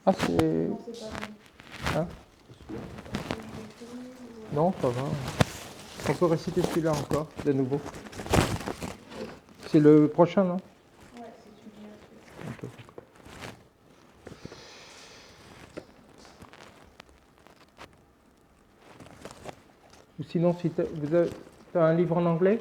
Ah, c'est... Hein? Non, ça va. On peut réciter celui-là encore, de nouveau. C'est le prochain, non? Ouais, c'est celui-là. Ok. Ou sinon, si vous avez un livre en anglais?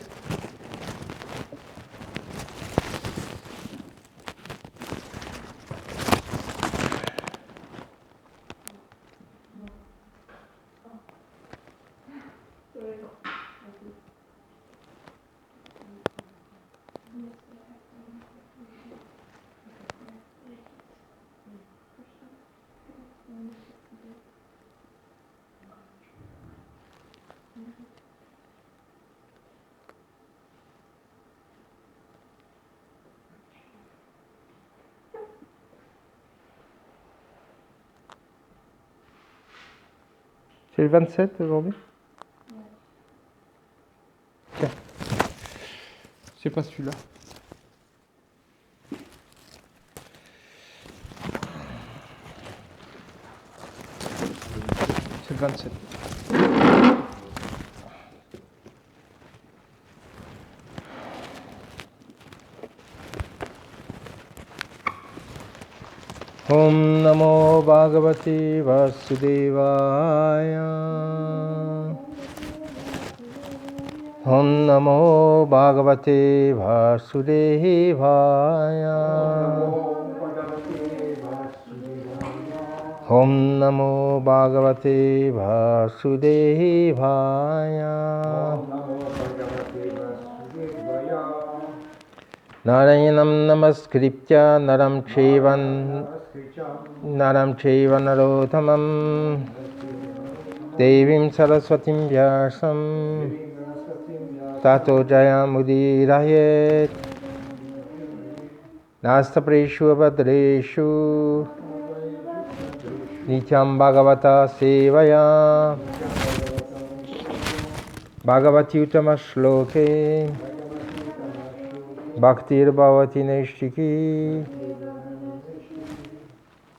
C'est le 27 aujourd'hui? Tiens. C'est pas celui-là. C'est le 27. Om Namo Bhagavate Vasudevaya. Om Namo Bhagavate Vasudevaya. Om Namo Bhagavate Vasudevaya. Narayanam Namaskritya Naram Chaiva Narottamam Devim Saraswatim Vyasam Tato Jayamudirayet Nastapreshu Abhadreshu Nityam Bhagavata Sevaya Bhagavati Uttama Shloke Bhaktir Bhavati Naishtiki.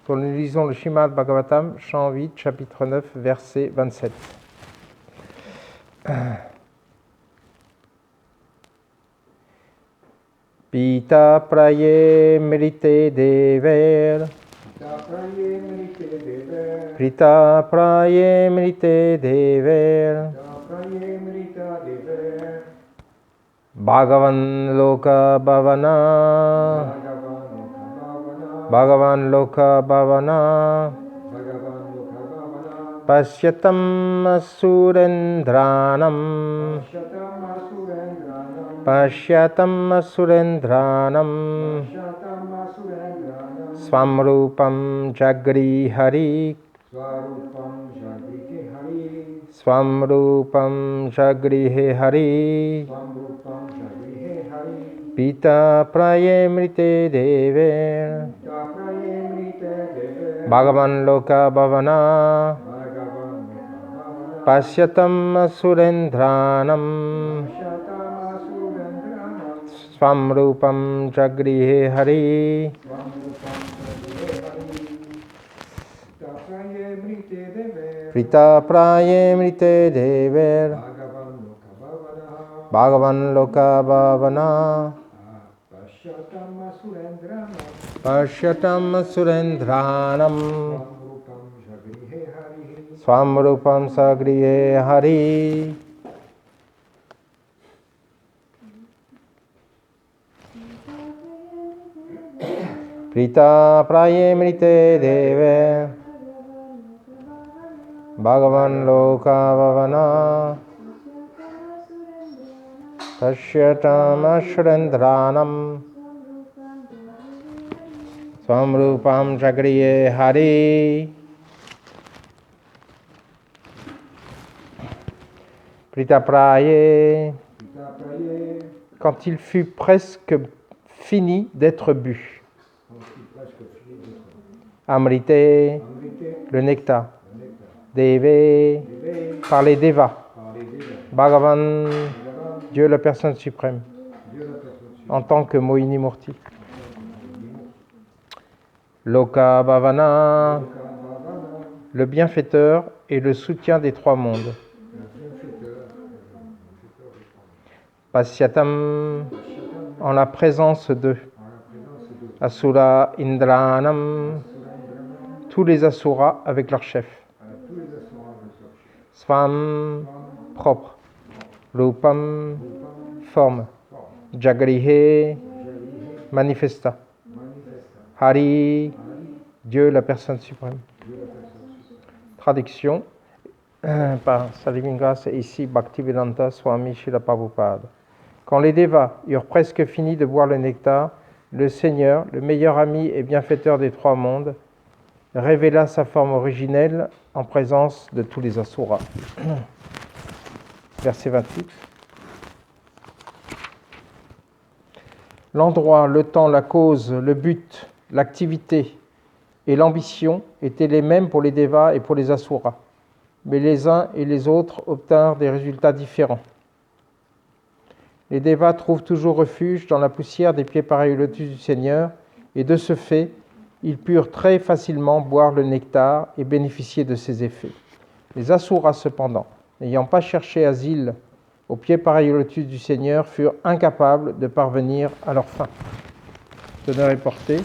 Nous lisons le Srimad Bhagavatam, chant 8, chapitre 9, verset 27. Pita praye mrite dever. Pita praye mrite dever. Bhagavan Loka Bhavana. Bhagavan Loka Bhavana. Pashyatam Asurendranam. Pashyatam Asurendranam. Swamrupam Jagrihari. Swamrupam Jagrihari. Pita Prayemrite Dever. Bhagavan Loka Bhavana. Pashyatam Asurendranam. Swamrupam Jagrihe Hari. Prita Prayemrite Dever. Bhagavan Loka Bhavana. Pashyatam Surendranam. Swamrupam Sagrihe Hari. Prita Prayemrite Deve. Bhagavan Loka Bhavana. Pashyatam Surendranam. Swamrupam Jagriye Hari. Pritapraye. Quand il fut presque fini d'être bu. Amrité, le nectar. Deve, par les devas. Bhagavan, Dieu la personne suprême. En tant que Mohinimurti. Loka Bhavana, le bienfaiteur et le soutien des trois mondes. Pasyatam, en la présence d'eux. Asura Indranam, tous les asuras avec leur chef. Svam, propre. Rupam, forme. Jagrihe, manifesta. Hari, Dieu, la personne suprême. Traduction par Sa Divine Grâce et ici Bhaktivedanta Swami Srila Prabhupada. Quand les Devas eurent presque fini de boire le nectar, le Seigneur, le meilleur ami et bienfaiteur des trois mondes, révéla sa forme originelle en présence de tous les asuras. Verset 28. L'endroit, le temps, la cause, le but, l'activité et l'ambition étaient les mêmes pour les Devas et pour les asuras, mais les uns et les autres obtinrent des résultats différents. Les Devas trouvent toujours refuge dans la poussière des pieds pareils au lotus du Seigneur, et de ce fait, ils purent très facilement boire le nectar et bénéficier de ses effets. Les asuras, cependant, n'ayant pas cherché asile aux pieds pareils au lotus du Seigneur, furent incapables de parvenir à leur fin. Teneur et portée,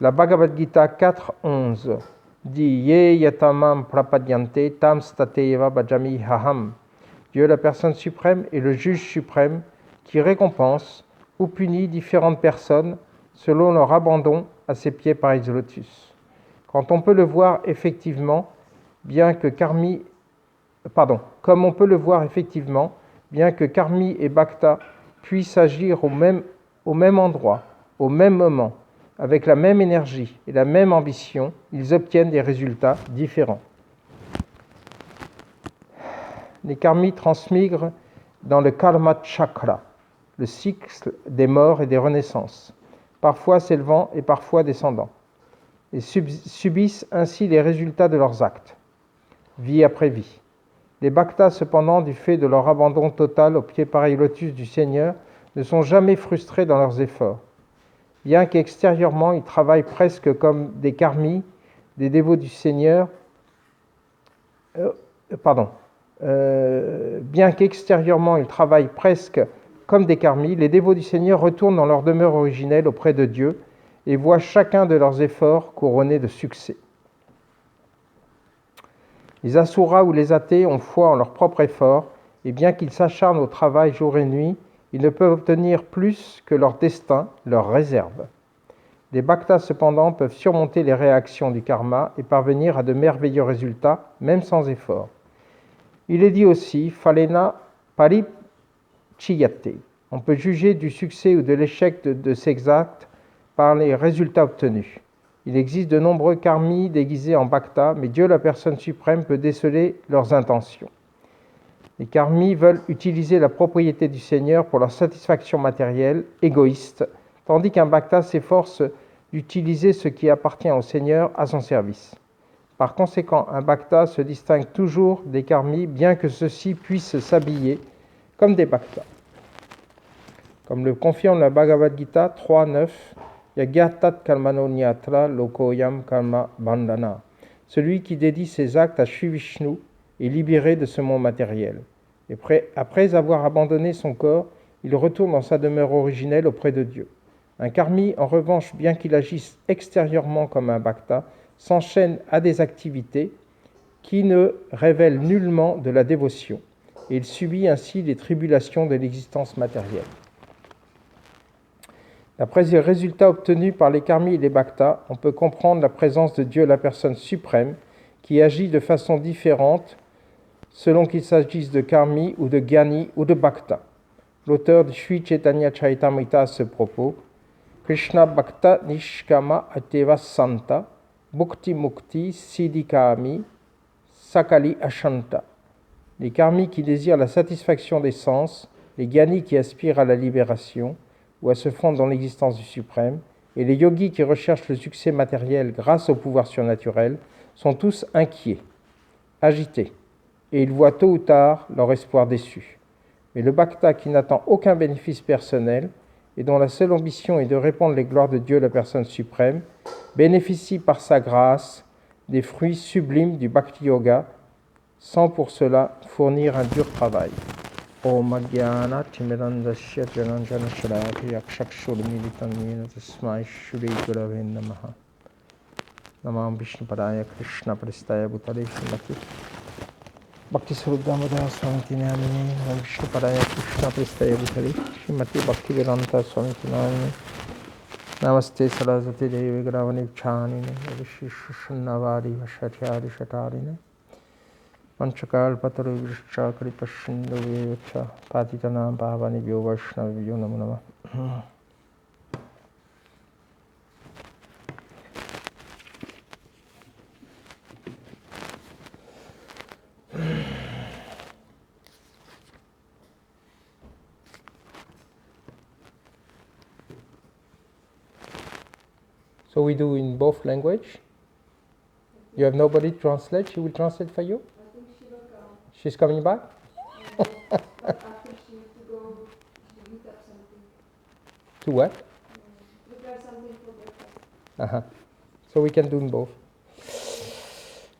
la Bhagavad Gita 4.11 dit « Ye yatamam prapadyante tam stateva bhajami haham » Dieu, la personne suprême, est le juge suprême qui récompense ou punit différentes personnes selon leur abandon à ses pieds pareils au lotus. Quand on peut le voir effectivement, comme on peut le voir effectivement, bien que Karmi et Bhakta puissent agir au même endroit, au même moment, avec la même énergie et la même ambition, ils obtiennent des résultats différents. Les karmis transmigrent dans le karma chakra, le cycle des morts et des renaissances, parfois s'élevant et parfois descendant, et subissent ainsi les résultats de leurs actes, vie après vie. Les bhaktas, cependant, du fait de leur abandon total aux pieds pareils lotus du Seigneur, ne sont jamais frustrés dans leurs efforts. Bien qu'extérieurement ils travaillent presque comme des karmis, des dévots du Seigneur, bien qu'extérieurement ils travaillent presque comme des karmis, les dévots du Seigneur retournent dans leur demeure originelle auprès de Dieu et voient chacun de leurs efforts couronné de succès. Les asuras ou les athées ont foi en leur propre effort, et bien qu'ils s'acharnent au travail jour et nuit, ils ne peuvent obtenir plus que leur destin, leur réserve. Les bhaktas, cependant, peuvent surmonter les réactions du karma et parvenir à de merveilleux résultats, même sans effort. Il est dit aussi, Falena Parichiyate. On peut juger du succès ou de l'échec de ces actes par les résultats obtenus. Il existe de nombreux karmis déguisés en bhaktas, mais Dieu, la personne suprême, peut déceler leurs intentions. Les karmis veulent utiliser la propriété du Seigneur pour leur satisfaction matérielle, égoïste, tandis qu'un bhakta s'efforce d'utiliser ce qui appartient au Seigneur à son service. Par conséquent, un bhakta se distingue toujours des karmis, bien que ceux-ci puissent s'habiller comme des bhaktas. Comme le confirme la Bhagavad Gita 3.9, Yagyatat karmano nyatra lokoyam karma bandhana. Celui qui dédie ses actes à Shri Vishnu est libéré de ce monde matériel. Et après avoir abandonné son corps, il retourne dans sa demeure originelle auprès de Dieu. Un karmi, en revanche, bien qu'il agisse extérieurement comme un bhakta, s'enchaîne à des activités qui ne révèlent nullement de la dévotion, et il subit ainsi les tribulations de l'existence matérielle. D'après les résultats obtenus par les karmis et les bhaktas, on peut comprendre la présence de Dieu, la personne suprême, qui agit de façon différente selon qu'il s'agisse de karmi ou de gyani ou de bhakta. L'auteur de Sri Chaitanya Charitamrita à ce propos, Krishna Bhakta Nishkama Ateva Santa Bhukti Mukti Siddhikami Sakali Ashanta. Les karmis qui désirent la satisfaction des sens, les gyanis qui aspirent à la libération ou à se fondre dans l'existence du suprême, et les yogis qui recherchent le succès matériel grâce au pouvoir surnaturel, sont tous inquiets, agités, et ils voient tôt ou tard leur espoir déçu. Mais le bhakta qui n'attend aucun bénéfice personnel et dont la seule ambition est de répandre les gloires de Dieu, la personne suprême, bénéficie par sa grâce des fruits sublimes du Bhakti Yoga, sans pour cela fournir un dur travail. Om Jnana Timirandasya Jananjana Shalakya Chakshurmilitam Yena Tasmai Shri Gurave Namaha. Namam Vishnu Padaya Krishna Prestaya Bhutale Srimati Bhakti Swarup Damodara Swamiti Namini. Namam Vishnu Padaya Krishna Prestaya Bhutale Srimati Bhakti Vedanta Swamiti Namini. Namaste Saraswati Devi Gravani Chanini Vishishunavari Vashatyari Shatarine Manchakal Pataru Vishcha Kripashindu Vecha Patitanam Bhavani Vyo Vaishnavi Namo Namah. So we do in both language. You have nobody to translate? She will translate for you? I think she will come. She's coming back? But after she needs to go to look up something. To what? Look up something for breakfast. Uh-huh. So we can do in both.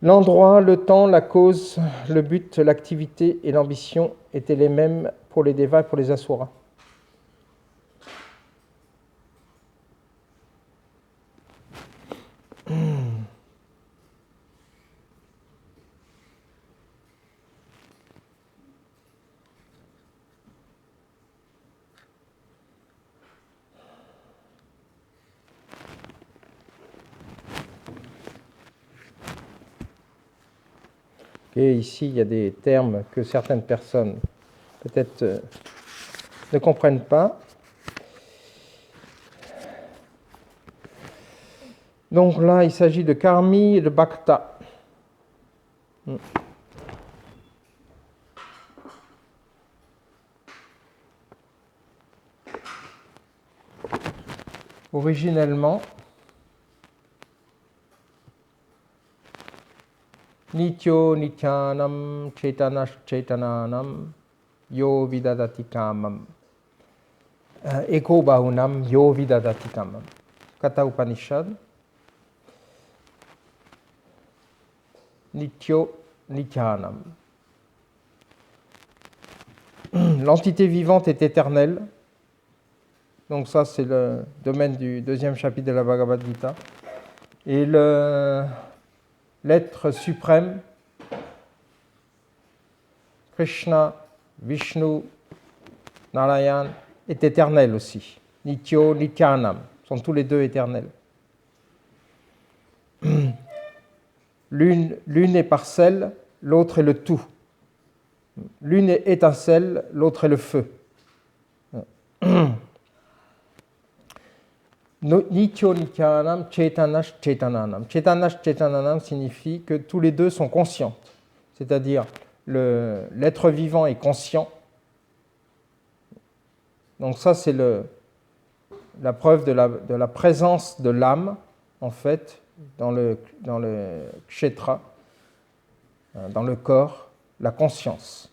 L'endroit, le temps, la cause, le but, l'activité et l'ambition étaient les mêmes pour les Devas et pour les Asuras. Et ici, il y a des termes que certaines personnes peut-être ne comprennent pas. Donc là, il s'agit de karmi et de bhakta. Originellement, Nityo Nityanam Chaitanash Chaitananam Yo Vidadati Kamam Eko Bahunam Yo Vidadati Kamam. Katha Upanishad. Nityo Nityanam. L'entité vivante est éternelle. Donc ça, c'est le domaine du deuxième chapitre de la Bhagavad Gita. Et l'être suprême, Krishna, Vishnu, Narayan, est éternel aussi. Nityo, Nityanam, sont tous les deux éternels. L'une est parcelle, l'autre est le tout. L'une est étincelle, l'autre est le feu. Nityo Nityanam Chaitanash Chaitananam. Chaitanash Chaitananam signifie que tous les deux sont conscients. C'est-à-dire, l'être vivant est conscient. Donc ça, c'est la preuve de la présence de l'âme, en fait, dans le kshetra, dans le corps, la conscience.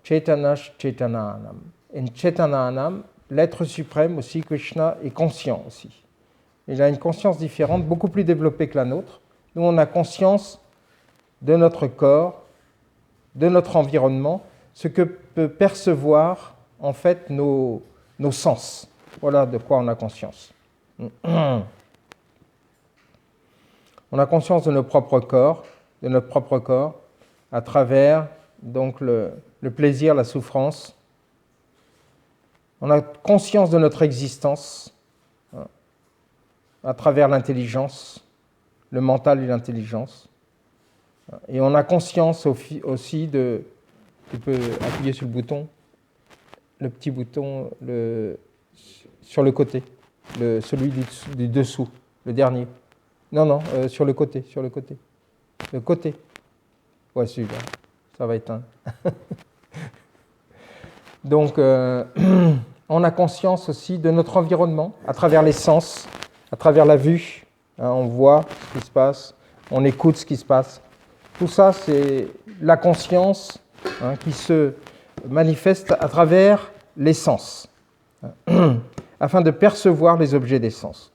Chaitanash Chaitananam. Et Chaitananam, l'être suprême aussi, Krishna, est conscient aussi. Il a une conscience différente, beaucoup plus développée que la nôtre. Nous, on a conscience de notre corps, de notre environnement, ce que peut percevoir, en fait, nos sens. Voilà de quoi on a conscience. On a conscience de notre propre corps, à travers donc le plaisir, la souffrance. On a conscience de notre existence à travers l'intelligence, le mental et l'intelligence. Et on a conscience aussi tu peux appuyer sur le bouton, le petit bouton sur le côté, celui du dessous, le dernier. Non, sur le côté. Le côté. Ouais, celui-là, ça va éteindre. Donc, on a conscience aussi de notre environnement, à travers les sens, à travers la vue. On voit ce qui se passe, on écoute ce qui se passe. Tout ça, c'est la conscience qui se manifeste à travers les sens, afin de percevoir les objets des sens.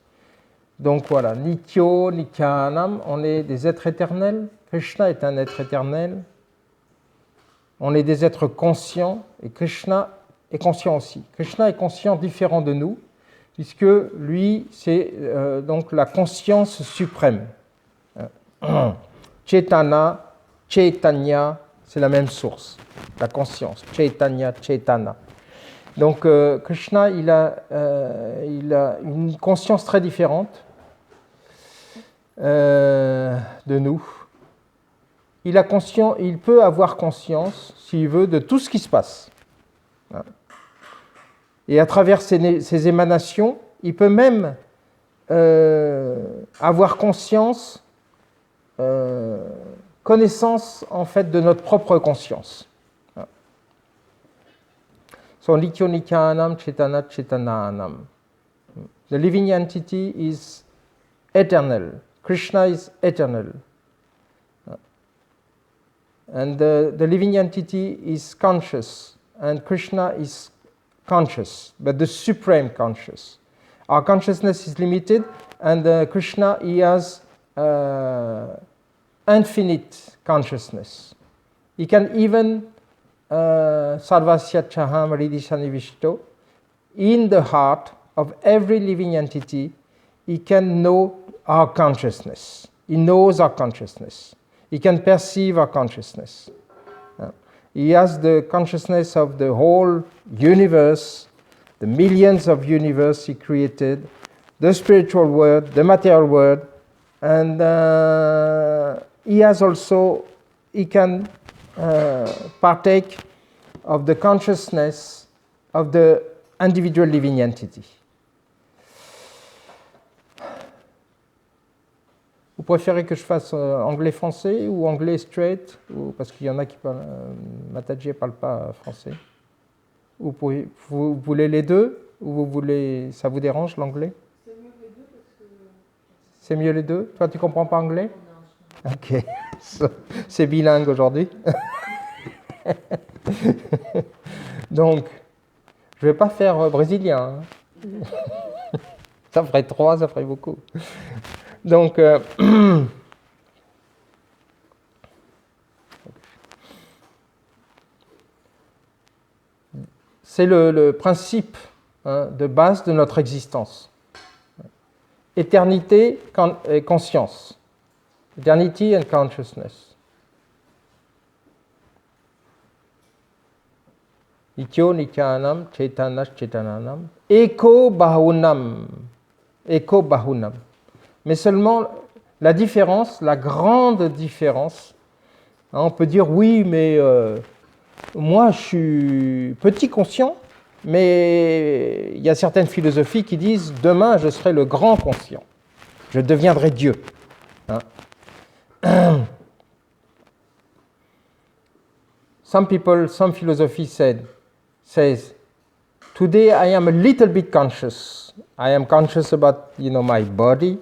Donc voilà, Nityo, Nityanam, on est des êtres éternels. Krishna est un être éternel. On est des êtres conscients et Krishna est conscient aussi. Krishna est conscient différent de nous, puisque lui, c'est donc la conscience suprême. Chetana, Chaitanya, c'est la même source, la conscience. Chaitanya, Chaitana. Donc Krishna, il a une conscience très différente de nous. Il peut avoir conscience, s'il veut, de tout ce qui se passe. Et à travers ces émanations, il peut même avoir conscience, connaissance en fait de notre propre conscience. So Nikyo Nikyanam Chetana Chetananam. The living entity is eternal. Krishna is eternal. And the living entity is conscious, and Krishna is conscious, but the supreme conscious. Our consciousness is limited, and Krishna, he has infinite consciousness. He can even Sarvasya Chaham Ridishanivishto, in the heart of every living entity, he can know our consciousness. He knows our consciousness. He can perceive our consciousness. He has the consciousness of the whole universe, the millions of universe he created, the spiritual world, the material world, and he can partake of the consciousness of the individual living entity. Vous préférez que je fasse anglais-français ou anglais straight, parce qu'il y en a qui parlent, Mataji ne parle pas français. Vous voulez les deux ou ça vous dérange l'anglais? C'est mieux les deux parce que... C'est mieux les deux? Toi, tu ne comprends pas anglais? Ok, c'est bilingue aujourd'hui. Donc, je ne vais pas faire brésilien. Ça ferait 3, ça ferait beaucoup. Donc, c'est le principe de base de notre existence. Éternité et conscience. Eternity and consciousness. Nityo Nityanam Chaitana Chaitananam Eko Bahunam. Eko Bahunam. Mais seulement la différence, la grande différence, on peut dire oui, mais moi je suis petit conscient, mais il y a certaines philosophies qui disent demain je serai le grand conscient, je deviendrai Dieu. Some philosophy says, today I am a little bit conscious. I am conscious about, my body.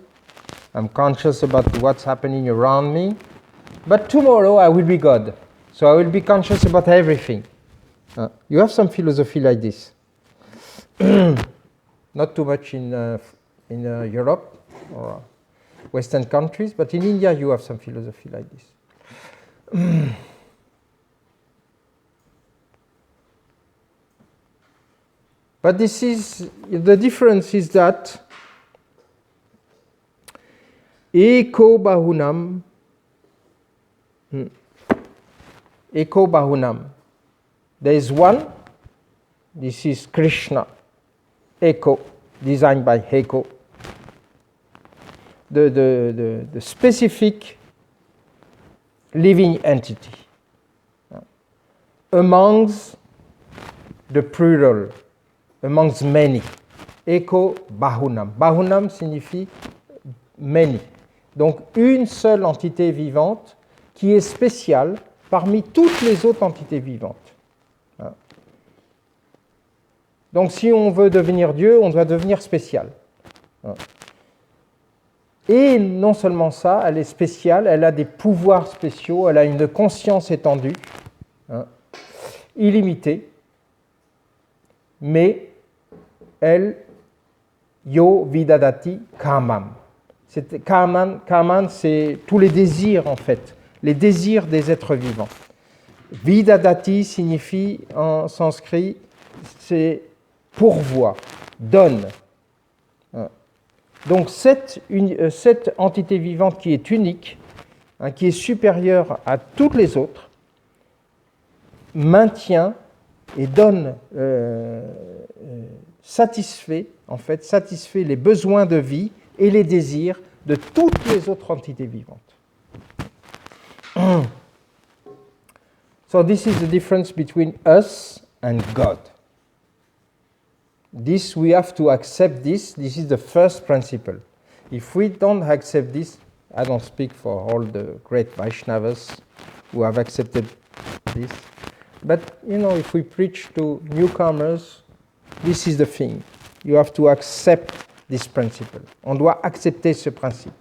I'm conscious about what's happening around me. But tomorrow I will be God. So I will be conscious about everything. You have some philosophy like this. Not too much in Europe or Western countries, but in India you have some philosophy like this. But the difference is that Eko Bahunam, there is one, this is Krishna, Eko, designed by Heko, the specific living entity, amongst the plural, amongst many. Eko Bahunam. Bahunam signifie many. Donc une seule entité vivante qui est spéciale parmi toutes les autres entités vivantes. Donc si on veut devenir Dieu, on doit devenir spécial. Et non seulement ça, elle est spéciale, elle a des pouvoirs spéciaux, elle a une conscience étendue, illimitée, mais elle, yo vidadati kamam. Karman, c'est tous les désirs, en fait, les désirs des êtres vivants. Vidadati signifie, en sanskrit, c'est pourvoi, donne. Donc cette entité vivante qui est unique, qui est supérieure à toutes les autres, maintient et donne, satisfait les besoins de vie et les désirs de toutes les autres entités vivantes. So this is the difference between us and God. This, we have to accept this. This is the first principle. If we don't accept this, I don't speak for all the great Vaishnavas who have accepted this. But, if we preach to newcomers, this is the thing. You have to accept this principle. On doit accepter ce principe.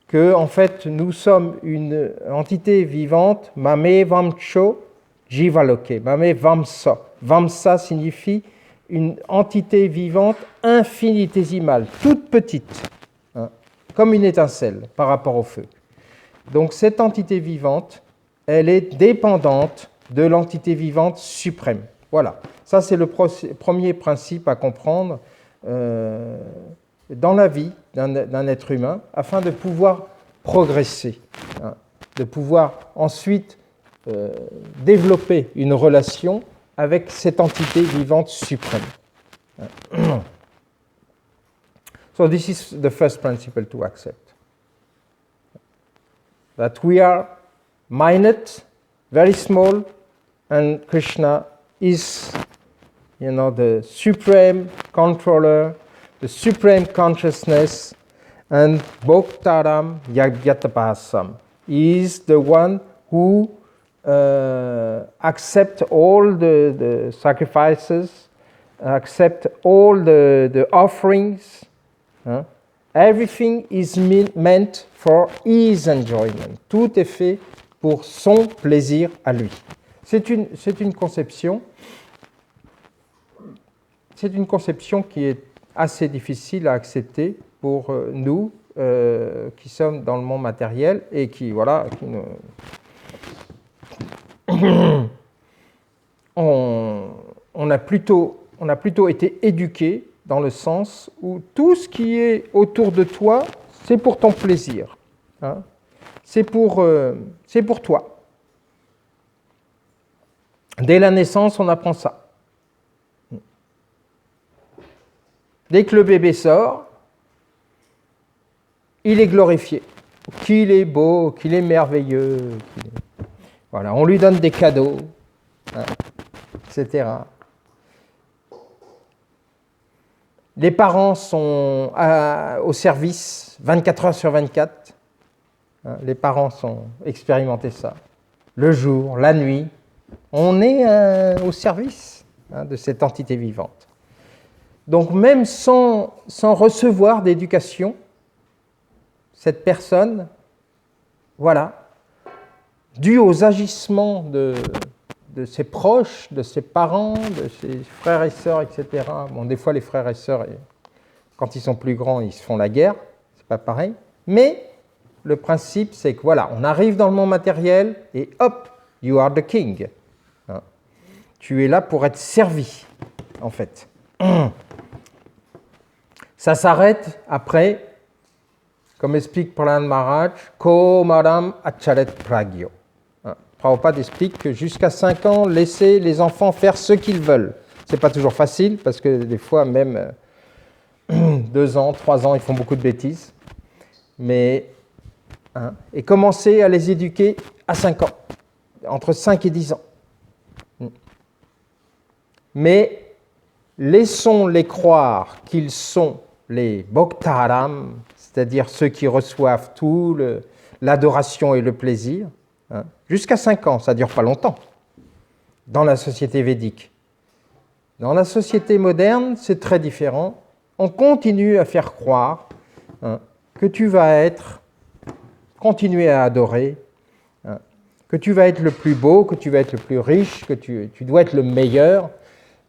Que, en fait, nous sommes une entité vivante, mame vamcho jivaloke, mame vamsa. Vamsa signifie une entité vivante infinitésimale, toute petite, comme une étincelle par rapport au feu. Donc cette entité vivante, elle est dépendante de l'entité vivante suprême. Voilà, ça c'est le premier principe à comprendre dans la vie d'un être humain, afin de pouvoir progresser, de pouvoir ensuite développer une relation avec cette entité vivante suprême. So this is the first principle to accept. That we are minute, very small, and Krishna is, the supreme controller, the supreme consciousness, and Bhoktaram Yagyatapasam is the one who accept all the sacrifices, accept all the offerings. Everything is meant for his enjoyment. Tout est fait pour son plaisir à lui. C'est une conception qui est assez difficile à accepter pour nous qui sommes dans le monde matériel et qui on a plutôt été éduqués dans le sens où tout ce qui est autour de toi, c'est pour ton plaisir. C'est pour toi. Dès la naissance, on apprend ça. Dès que le bébé sort, il est glorifié. Qu'il est beau, qu'il est merveilleux. Voilà, on lui donne des cadeaux, etc. Les parents sont au service 24 heures sur 24. Les parents sont expérimentés ça. Le jour, la nuit, on est au service de cette entité vivante. Donc même sans recevoir d'éducation, cette personne, dû aux agissements de ses proches, de ses parents, de ses frères et sœurs, etc. Bon, des fois, les frères et sœurs, quand ils sont plus grands, ils se font la guerre, c'est pas pareil. Mais le principe, c'est que on arrive dans le monde matériel et hop, you are the king. Tu es là pour être servi, en fait. Ça s'arrête après, comme explique Prahlad Maharaj, Ko Madam Acharet Pragyo. Prabhupada explique que jusqu'à 5 ans, laissez les enfants faire ce qu'ils veulent. Ce n'est pas toujours facile, parce que des fois, même 2 ans, 3 ans, ils font beaucoup de bêtises. Mais, et commencez à les éduquer à 5 ans, entre 5 et 10 ans. Mais laissons-les croire qu'ils sont les Bhoktaram, c'est-à-dire ceux qui reçoivent tout l'adoration et le plaisir, jusqu'à 5 ans, ça ne dure pas longtemps, dans la société védique. Dans la société moderne, c'est très différent. On continue à faire croire que tu vas continuer à adorer, que tu vas être le plus beau, que tu vas être le plus riche, que tu dois être le meilleur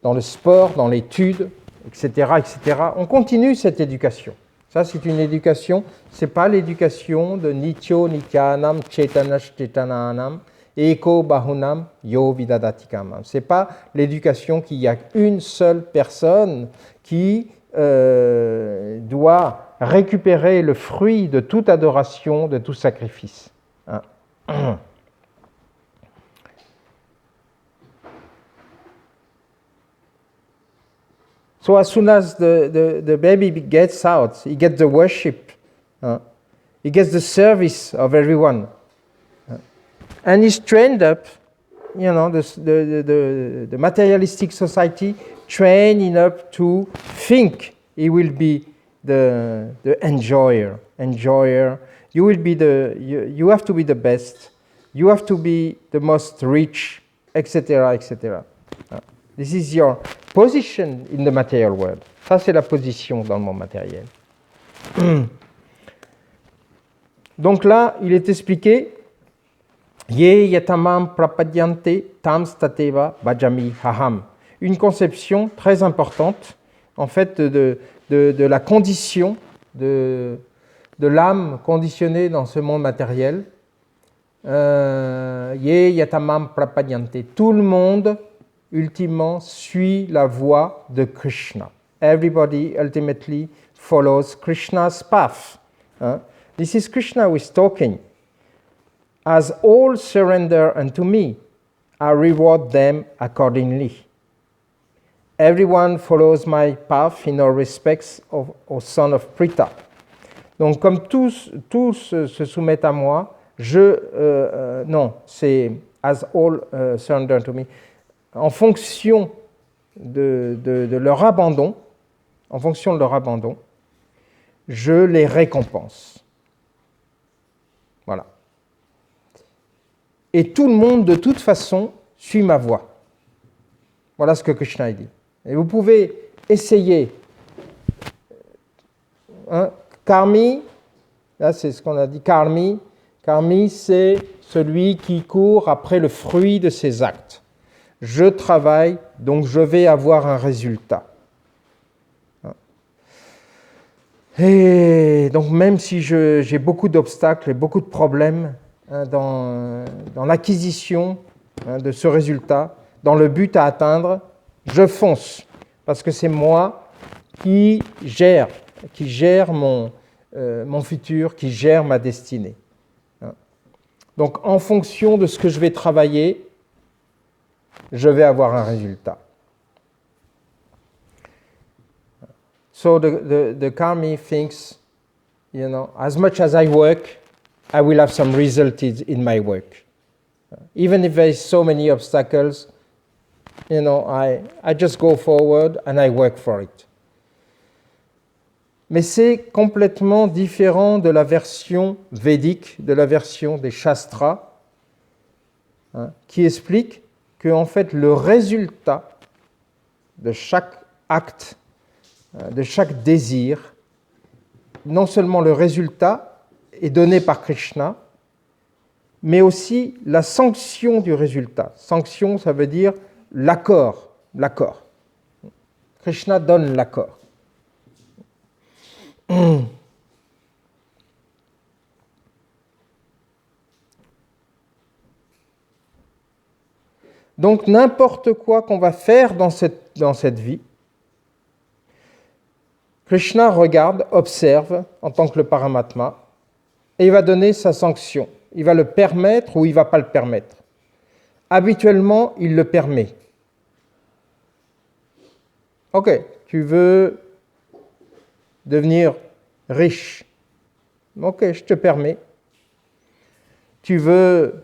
dans le sport, dans l'étude, etc., etc. On continue cette éducation. Ça, c'est une éducation, ce n'est pas l'éducation de Nityo Nityanam Chaitanash Chaitananam Eko Bahunam Yo Vidadatikam. Ce n'est pas l'éducation qu'il y a une seule personne qui doit récupérer le fruit de toute adoration, de tout sacrifice. Hein. So as soon as the baby gets out, he gets the worship, he gets the service of everyone, and he's trained up. You know, the materialistic society train him up to think he will be the enjoyer. You will be you have to be the best. You have to be the most rich, etc., etc. This is your position in the material world. Ça, c'est la position dans le monde matériel. Donc là, il est expliqué Ye yatamam prapadyante tam stateva bhajami haham. Une conception très importante, en fait, de la condition de l'âme conditionnée dans ce monde matériel. Ye yatamam prapadyante. Tout le monde ultimement suit la voie de Krishna. Everybody ultimately follows Krishna's path. This is Krishna who is talking. As all surrender unto me, I reward them accordingly. Everyone follows my path in all respects, O son of Pritha. Donc comme tous se soumettent à moi, non, c'est as all surrender unto me. En fonction de leur abandon, je les récompense. Voilà. Et tout le monde, de toute façon, suit ma voie. Voilà ce que Krishna dit. Et vous pouvez essayer. Karmi, là c'est ce qu'on a dit, Karmi, c'est celui qui court après le fruit de ses actes. Je travaille, donc je vais avoir un résultat. Et donc même si j'ai beaucoup d'obstacles et beaucoup de problèmes dans l'acquisition de ce résultat, dans le but à atteindre, je fonce, parce que c'est moi qui gère mon futur, qui gère ma destinée. Donc en fonction de ce que je vais travailler, je vais avoir un résultat. So the karmi thinks, you know, as much as I work, I will have some result in my work. Even if there is so many obstacles, you know, I just go forward and I work for it. Mais c'est complètement différent de la version védique, de la version des Shastras, qui explique que en fait le résultat de chaque acte, de chaque désir, non seulement le résultat est donné par Krishna, mais aussi la sanction du résultat. Sanction, ça veut dire l'accord. Krishna donne l'accord. Donc n'importe quoi qu'on va faire dans cette vie, Krishna regarde, observe en tant que le Paramatma, et il va donner sa sanction. Il va le permettre ou il ne va pas le permettre. Habituellement, il le permet. Ok, tu veux devenir riche. Ok, je te permets. Tu veux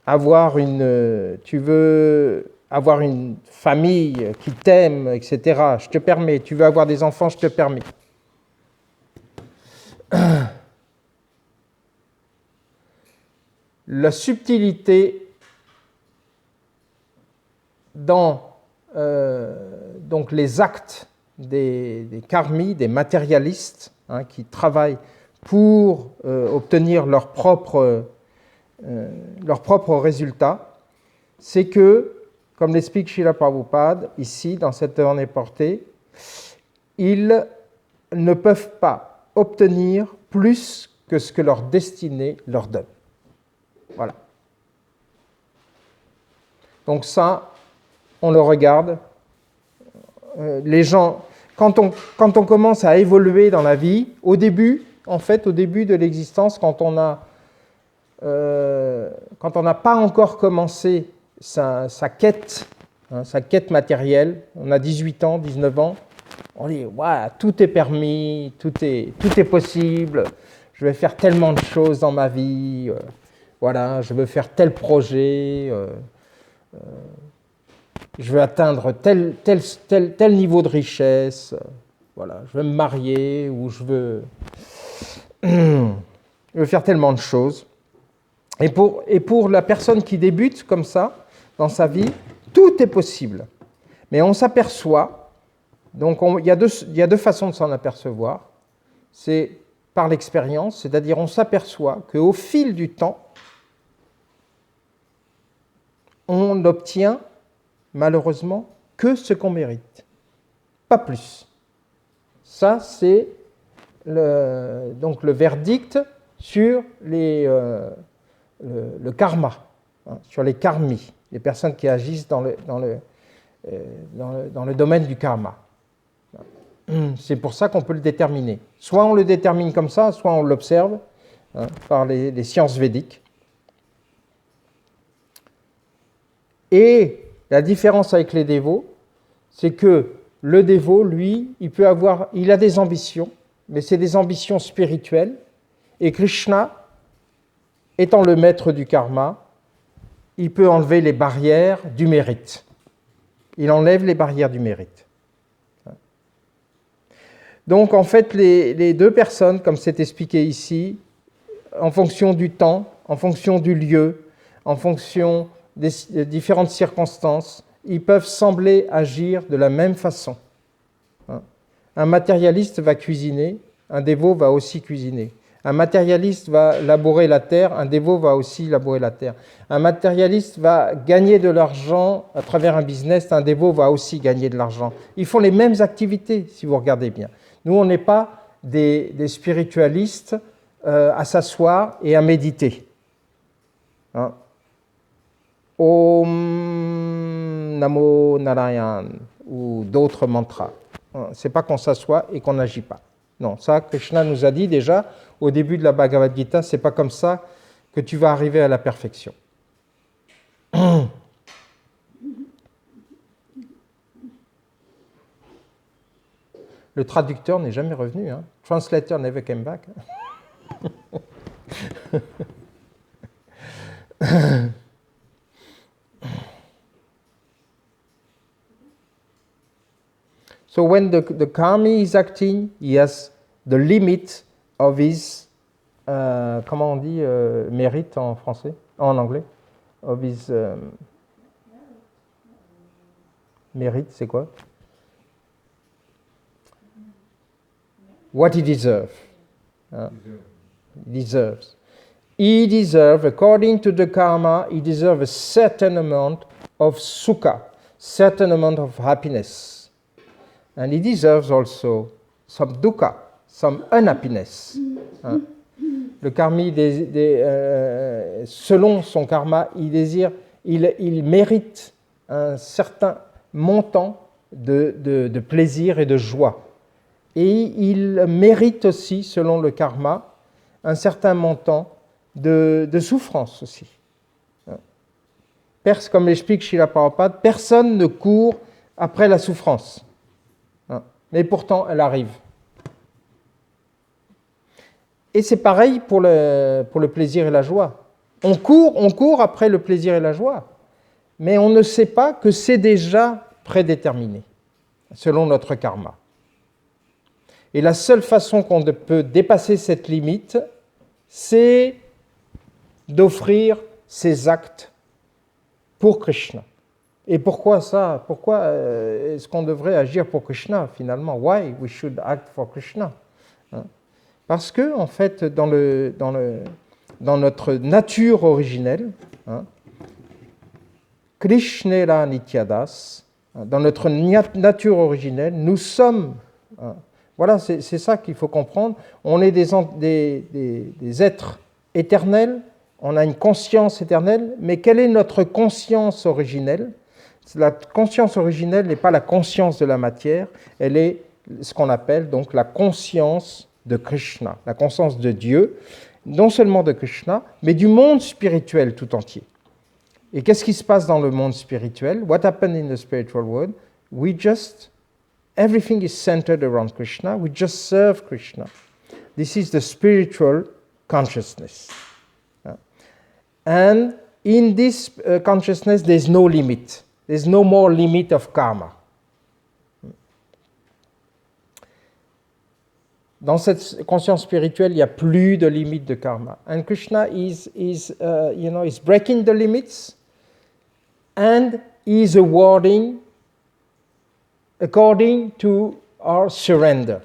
avoir une famille qui t'aime, etc. Je te permets. Tu veux avoir des enfants, je te permets. La subtilité dans donc les actes des karmis, des matérialistes, qui travaillent pour obtenir leur propre résultat, c'est que, comme l'explique Srila Prabhupada, ici, dans cette journée portée, ils ne peuvent pas obtenir plus que ce que leur destinée leur donne. Voilà. Donc ça, on le regarde. Les gens, quand on commence à évoluer dans la vie, au début de l'existence, quand on n'a pas encore commencé sa quête, sa quête matérielle, on a 18 ans, 19 ans, on dit ouais, tout est permis, tout est possible, je vais faire tellement de choses dans ma vie, voilà, je veux faire tel projet, je veux atteindre tel niveau de richesse, voilà, je veux me marier ou je veux faire tellement de choses. Et pour la personne qui débute comme ça, dans sa vie, tout est possible. Mais on s'aperçoit, donc il y a deux façons de s'en apercevoir. C'est par l'expérience, c'est-à-dire on s'aperçoit qu'au fil du temps, on n'obtient malheureusement que ce qu'on mérite, pas plus. Ça, c'est donc le verdict sur le karma, sur les karmis, les personnes qui agissent dans le domaine du karma. C'est pour ça qu'on peut le déterminer. Soit on le détermine comme ça, soit on l'observe par les sciences védiques. Et la différence avec les dévots, c'est que le dévot, lui, il a des ambitions, mais c'est des ambitions spirituelles. Et Krishna, étant le maître du karma, il peut enlever les barrières du mérite. Il enlève les barrières du mérite. Donc, en fait, les deux personnes, comme c'est expliqué ici, en fonction du temps, en fonction du lieu, en fonction des différentes circonstances, ils peuvent sembler agir de la même façon. Un matérialiste va cuisiner, un dévot va aussi cuisiner. Un matérialiste va labourer la terre, un dévot va aussi labourer la terre. Un matérialiste va gagner de l'argent à travers un business, un dévot va aussi gagner de l'argent. Ils font les mêmes activités, si vous regardez bien. Nous, on n'est pas des spiritualistes à s'asseoir et à méditer. Om Namo Narayan ou d'autres mantras. C'est pas qu'on s'assoit et qu'on n'agit pas. Non, ça, Krishna nous a dit déjà au début de la Bhagavad Gita, c'est pas comme ça que tu vas arriver à la perfection. Le traducteur n'est jamais revenu. Translator never came back. So when the karmi is acting, he has the limit of his, comment on dit mérite en français, en anglais, of his mérite, c'est quoi? What he deserves. He deserves, according to the karma, he deserves a certain amount of sukha, certain amount of happiness. And he deserves also some dukkha, some unhappiness. Le karmi, selon son karma, il mérite un certain montant de plaisir et de joie. Et il mérite aussi, selon le karma, un certain montant de souffrance aussi. Comme l'explique Srila Prabhupada, personne ne court après la souffrance. Mais pourtant, elle arrive. Et c'est pareil pour le plaisir et la joie. On court après le plaisir et la joie, mais on ne sait pas que c'est déjà prédéterminé, selon notre karma. Et la seule façon qu'on peut dépasser cette limite, c'est d'offrir ses actes pour Krishna. Et pourquoi ça? Pourquoi est-ce qu'on devrait agir pour Krishna finalement? Why we should act for Krishna? Parce que, en fait, dans notre nature originelle, Krishnera Nityadas, dans notre nature originelle, nous sommes, voilà, c'est ça qu'il faut comprendre, on est des êtres éternels, on a une conscience éternelle, mais quelle est notre conscience originelle? La conscience originelle n'est pas la conscience de la matière, elle est ce qu'on appelle donc la conscience de Krishna, la conscience de Dieu, non seulement de Krishna, mais du monde spirituel tout entier. Et qu'est-ce qui se passe dans le monde spirituel? What happened in the spiritual world? Everything is centered around Krishna, we just serve Krishna. This is the spiritual consciousness. And in this consciousness, there's no limit. There's no more limit of karma. Dans cette conscience spirituelle, il n'y a plus de limite de karma. And Krishna is breaking the limits and is awarding according to our surrender.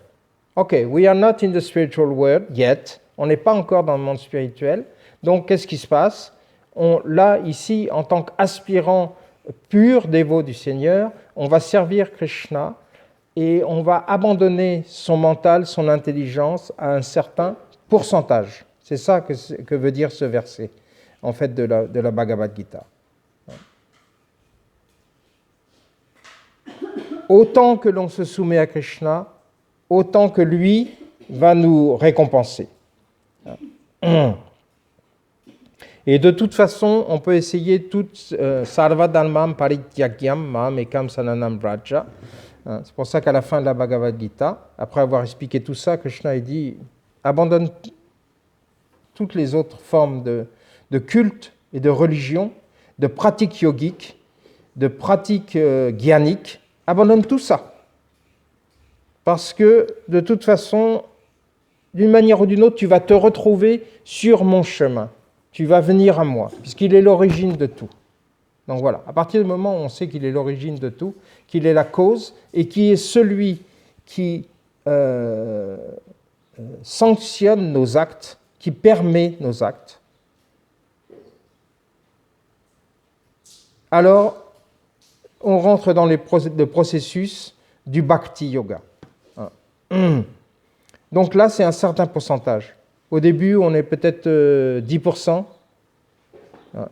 Okay, we are not in the spiritual world yet. On n'est pas encore dans le monde spirituel. Donc, qu'est-ce qui se passe? Là, ici, en tant qu'aspirant pur dévot du Seigneur, on va servir Krishna et on va abandonner son mental, son intelligence à un certain pourcentage. C'est ça que veut dire ce verset, en fait, de la Bhagavad Gita. Autant que l'on se soumet à Krishna, autant que lui va nous récompenser. Et de toute façon, on peut essayer tout sarva dharmam parityagyam mam ekam sananam vraja. C'est pour ça qu'à la fin de la Bhagavad Gita, après avoir expliqué tout ça, Krishna a dit abandonne toutes les autres formes de culte et de religion, de pratiques yogiques, de pratiques gyaniques, abandonne tout ça. Parce que de toute façon, d'une manière ou d'une autre, tu vas te retrouver sur mon chemin. Tu vas venir à moi, puisqu'il est l'origine de tout. Donc voilà, à partir du moment où on sait qu'il est l'origine de tout, qu'il est la cause, et qui est celui qui sanctionne nos actes, qui permet nos actes, alors on rentre dans le processus du bhakti yoga. Donc là, c'est un certain pourcentage. Au début, on est peut-être 10%,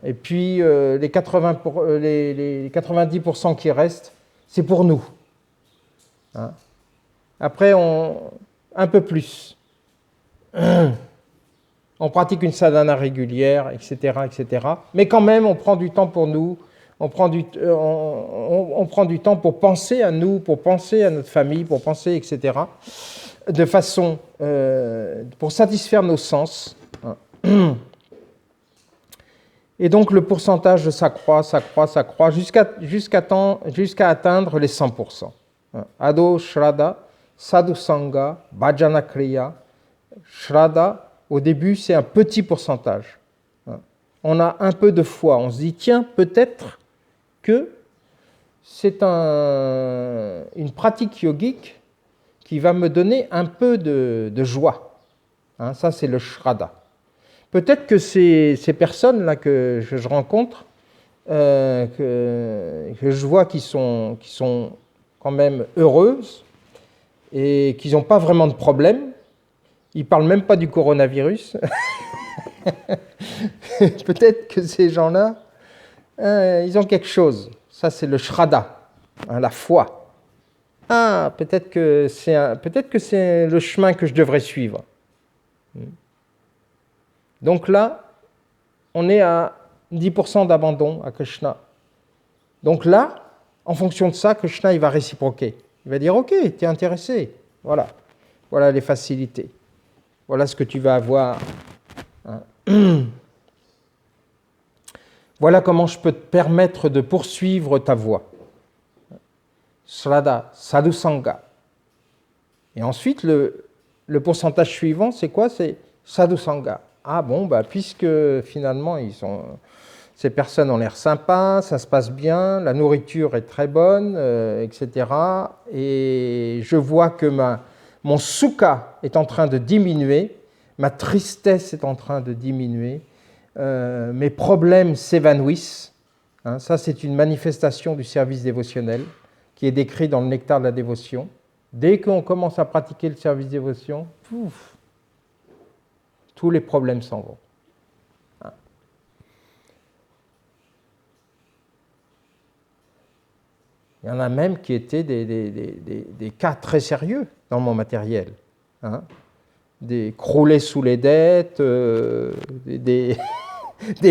et puis les 90% qui restent, c'est pour nous. Après, un peu plus. On pratique une sadhana régulière, etc., etc. Mais quand même, on prend du temps pour nous, on prend du temps pour penser à nous, pour penser à notre famille, pour penser, etc., de façon pour satisfaire nos sens. Et donc le pourcentage s'accroît jusqu'à atteindre les 100%. Ado Shraddha, Sadhu Sangha, Bhajana Kriya. Shraddha, au début, c'est un petit pourcentage. On a un peu de foi. On se dit, tiens, peut-être que c'est une pratique yogique qui va me donner un peu de joie. Ça, c'est le Shraddha. Peut-être que ces personnes-là que je rencontre, que je vois qui sont quand même heureuses et qui n'ont pas vraiment de problème, ils ne parlent même pas du coronavirus. Peut-être que ces gens-là, ils ont quelque chose. Ça, c'est le Shraddha, la foi. Peut-être que c'est le chemin que je devrais suivre. Donc là, on est à 10% d'abandon à Krishna. Donc là, en fonction de ça, Krishna, il va réciproquer. Il va dire, ok, tu es intéressé. Voilà les facilités. Voilà ce que tu vas avoir. Voilà comment je peux te permettre de poursuivre ta voie. Shraddha, Sadhu Sangha. Et ensuite, le pourcentage suivant, c'est quoi? C'est Sadhu Sangha. Puisque finalement, ces personnes ont l'air sympas, ça se passe bien, la nourriture est très bonne, etc. Et je vois que mon sukha est en train de diminuer, ma tristesse est en train de diminuer, mes problèmes s'évanouissent. Hein, ça, c'est une manifestation du service dévotionnel qui est décrit dans le nectar de la dévotion. Dès qu'on commence à pratiquer le service dévotion, pouf, tous les problèmes s'en vont. Hein. Il y en a même qui étaient des cas très sérieux dans le monde matériel. Hein. Des croulés sous les dettes, des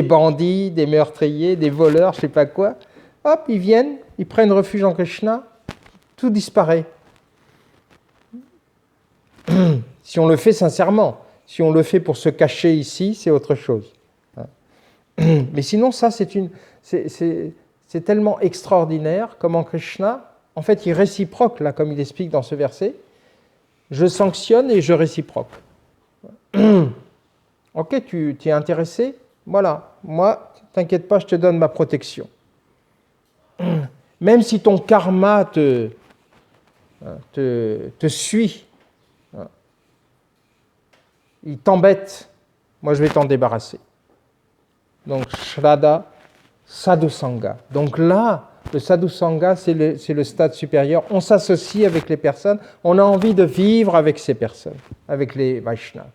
bandits, des meurtriers, des voleurs, je ne sais pas quoi. Hop, ils viennent, ils prennent refuge en Krishna, tout disparaît. Si on le fait sincèrement, si on le fait pour se cacher ici, c'est autre chose. Mais sinon, ça, c'est tellement extraordinaire comment Krishna, en fait, il réciproque, là, comme il explique dans ce verset, je sanctionne et je réciproque. Ok, tu es intéressé? Voilà, moi, t'inquiète pas, je te donne ma protection. Même si ton karma te suit, il t'embête, moi je vais t'en débarrasser. Donc, Shraddha, Sadhusanga. Donc là, le Sadhusanga, c'est le stade supérieur. On s'associe avec les personnes, on a envie de vivre avec ces personnes, avec les Vaishnavas.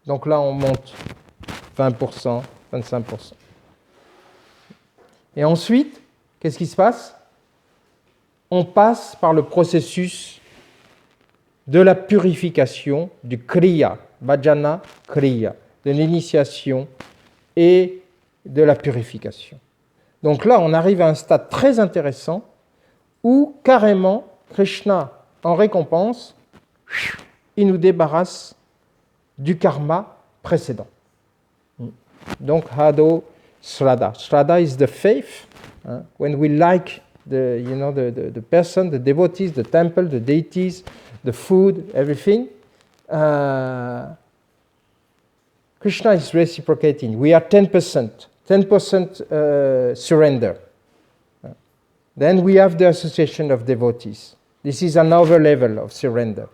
Donc là, on monte 20%, 25%. Et ensuite, qu'est-ce qui se passe? On passe par le processus de la purification du Kriya, Bhajana Kriya, de l'initiation et de la purification. Donc là, on arrive à un stade très intéressant où carrément, Krishna, en récompense, il nous débarrasse du karma précédent. Donc, Hado Shraddha. Shraddha is the faith. When we like the person, the devotees, the temple, the deities, the food, everything, Krishna is reciprocating. We are 10%. 10% surrender. Then we have the association of devotees. This is another level of surrender.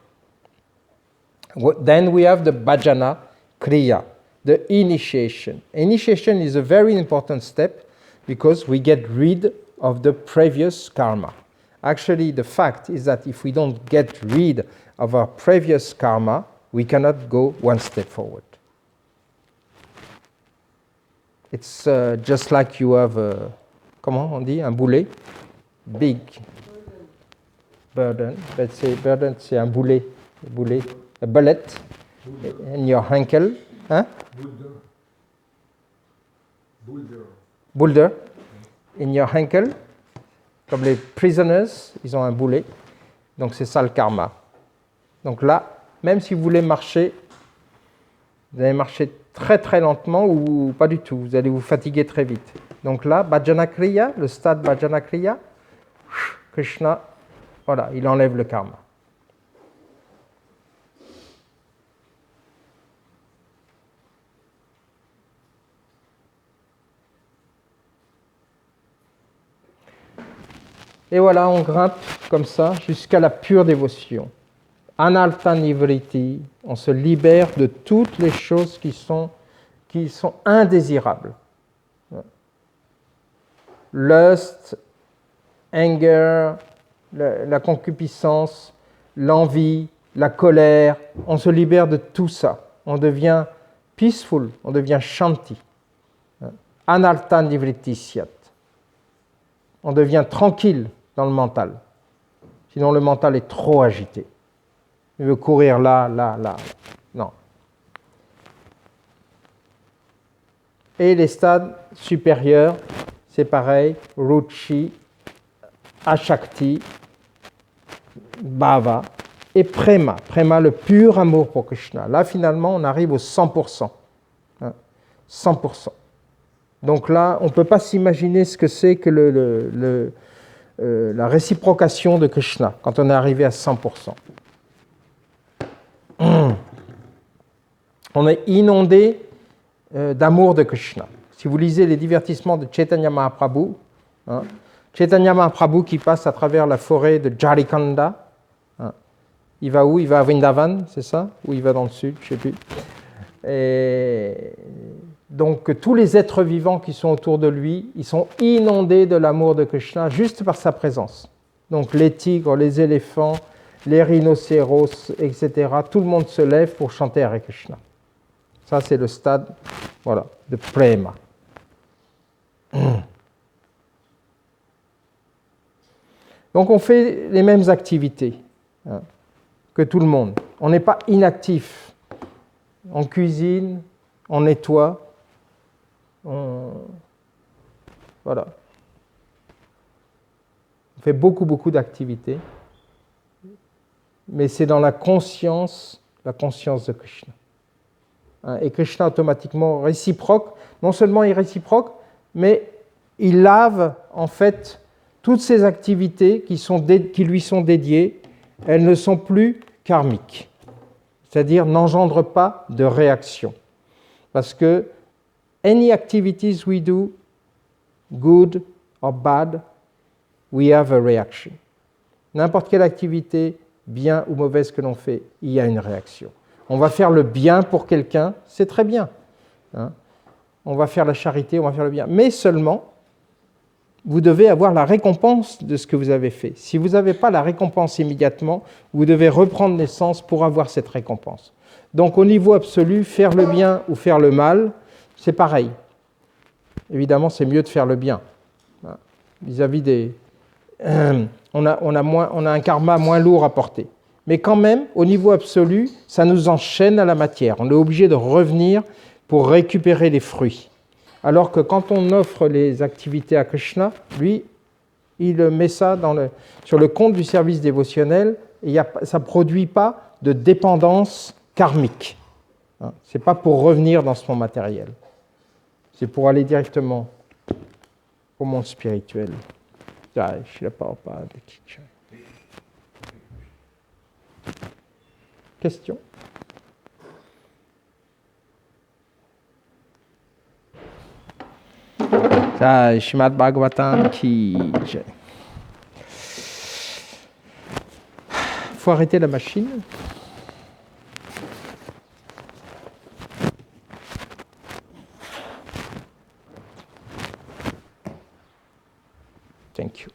Then we have the bhajana kriya, the initiation. Initiation is a very important step because we get rid of the previous karma. Actually, the fact is that if we don't get rid of our previous karma, we cannot go one step forward. It's just like you have, comment on dit, un boulet, big burden. Let's say burden, c'est un boulet, a bullet in your ankle, hein? Boulder in your ankle. Comme les prisoners, ils ont un boulet. Donc c'est ça le karma. Donc là, même si vous voulez marcher, vous allez marcher très très lentement ou pas du tout. Vous allez vous fatiguer très vite. Donc là, Bhajana Kriya, le stade Bhajana Kriya, Krishna, voilà, il enlève le karma. Et voilà, on grimpe comme ça jusqu'à la pure dévotion. Analta Nivriti, on se libère de toutes les choses qui sont indésirables. Lust, anger, la concupiscence, l'envie, la colère, on se libère de tout ça. On devient peaceful, on devient shanti. Analta Nivriti Syat. On devient tranquille dans le mental. Sinon, le mental est trop agité. Il veut courir là. Non. Et les stades supérieurs, c'est pareil. Ruchi, Ashakti, Bhava et Prema. Prema, le pur amour pour Krishna. Là, finalement, on arrive au 100%. 100%. Donc là, on ne peut pas s'imaginer ce que c'est que la réciprocation de Krishna quand on est arrivé à 100%. On est inondé d'amour de Krishna. Si vous lisez les divertissements de Chaitanya Mahaprabhu, Chaitanya Mahaprabhu qui passe à travers la forêt de Jharikanda, il va où? Il va à Vrindavan, c'est ça? Ou il va dans le sud? Je ne sais plus. Et Donc tous les êtres vivants qui sont autour de lui, ils sont inondés de l'amour de Krishna juste par sa présence. Donc les tigres, les éléphants, les rhinocéros, etc., tout le monde se lève pour chanter Hare Krishna. Ça, c'est le stade, voilà, de prema. Donc on fait les mêmes activités que tout le monde. On n'est pas inactif. On cuisine, on nettoie, voilà. On fait beaucoup d'activités, mais c'est dans la conscience de Krishna. Et Krishna automatiquement réciproque, non seulement il réciproque, mais il lave en fait toutes ces activités qui lui sont dédiées, elles ne sont plus karmiques, c'est-à-dire n'engendrent pas de réaction. Parce que any activities we do, good or bad, we have a reaction. N'importe quelle activité, bien ou mauvaise que l'on fait, il y a une réaction. On va faire le bien pour quelqu'un, c'est très bien. On va faire la charité, on va faire le bien. Mais seulement, vous devez avoir la récompense de ce que vous avez fait. Si vous n'avez pas la récompense immédiatement, vous devez reprendre naissance pour avoir cette récompense. Donc au niveau absolu, faire le bien ou faire le mal, c'est pareil. Évidemment, c'est mieux de faire le bien. Vis-à-vis des... on a un karma moins lourd à porter. Mais quand même, au niveau absolu, ça nous enchaîne à la matière. On est obligé de revenir pour récupérer les fruits. Alors que quand on offre les activités à Krishna, lui, il met ça sur le compte du service dévotionnel et ça ne produit pas de dépendance karmique. Ce n'est pas pour revenir dans ce monde matériel. C'est pour aller directement au monde spirituel. Question ? Jai Srimad Bhagavatam ki jai. Faut arrêter la machine. Thank you.